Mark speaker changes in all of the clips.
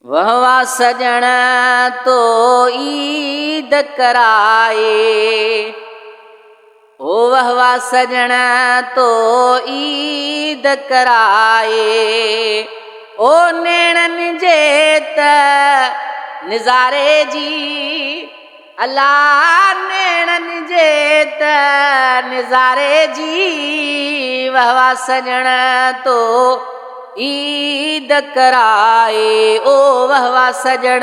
Speaker 1: वहवा सजण तो ईद कराए, ओ वहवा सजण तो ईद कराए। ओ नेणनि जे त निज़ारे जी, अल्लाह नेणनि जे त निज़ारे जी। वहवा सजण तो ईद कराए, ओ वहवा सजण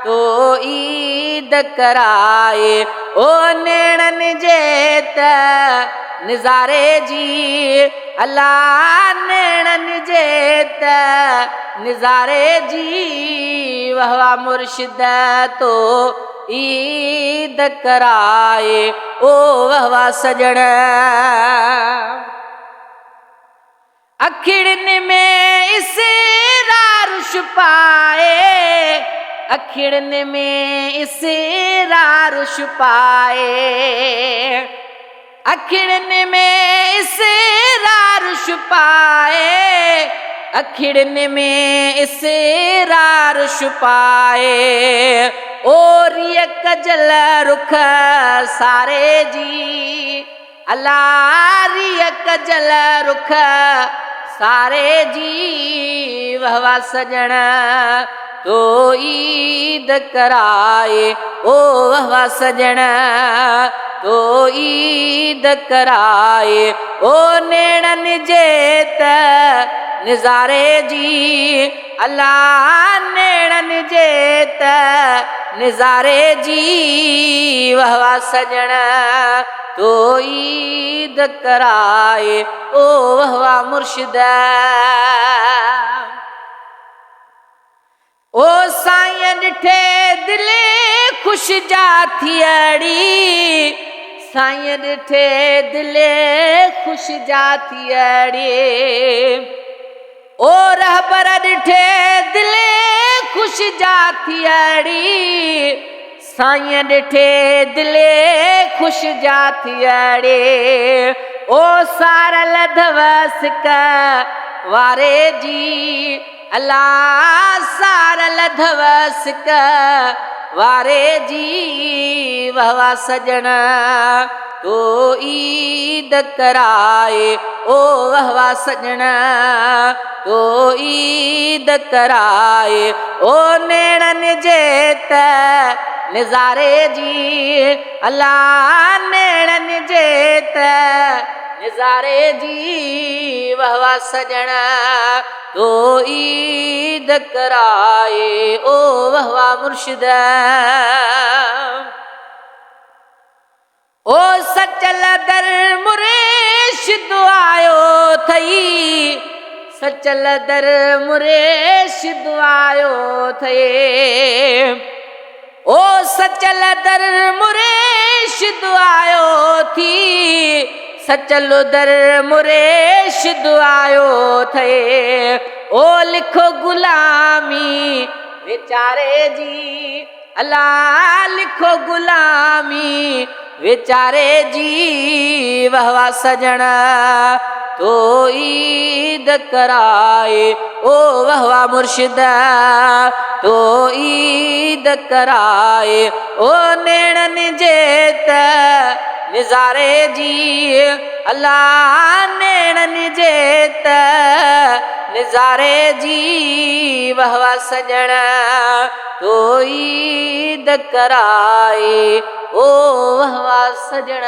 Speaker 1: तो ईद कराए। ओ नेणनि जे त निज़ारे जी, अल्लाह नेणनि जे त निज़ारे जी। वहवा मुर्शिद तो ईद कराए, ओ वहवा सजण। अखिड़नि में इसरार छुपाए, अखिड़नि में इसरार छुपाए। अखिड़नि में इसरार छुपाए, अखिड़नि में इसरार छुपाए। और ये कजल रुख सारे जी, अल्लाह रिय कजल रुख सारे जी। वहवा सजण तो ईद कराए, ओ वहवा सजण तो ईद कराए। ओ नेणनि जे त निज़ारे जी, अल्लाह नेणनि जे त निज़ारे जी। वहवा सजण तो ईद कराए, ओ वहवा मुर्शिद। ओ साईं ॾिठे दिले ख़ुश जा थियड़ी, साईं ॾिठे दिले ख़ुश जा थियड़ी। ओ रहबर ॾिठे दिले ख़ुश जा थियड़ी, साईं ॾिठे दिले ख़ुश जा थियड़ी। ओ सारल धवसिक वारे जी, अल्लाह सारल धवसिक वारे जी। वहवा सजण तो ईद कराए, ओ वहवा सजण तो ईद कराए। ओ नेणनि जे त निज़ारे जी, अल्लाह नेणनि जे त निज़ारे जी। वहवा सजण तो ईद कराए, ओ वहवा मुर्शिद। ओ सचल दर मुर्शिद आयो थई, सचल दर मुर्शिद आयो थई। ओ सचल दर मुर्शिद आयो थी, सचल दर मुर्शिद आयो थे। ओ लिखो गुलामी बेचारे जी, अल्लाह लिखो गुलामी बेचारे जी। वहवा सजण तो ईद कराए, ओ वहवा मुर्शिद तो ईद कराए। ओ नेणनि जे त निज़ारे जी, अल्लाह नेणनि जे त निज़ारे जी। वहवा सजण तो ईद कराए, ओ वहवा सजण।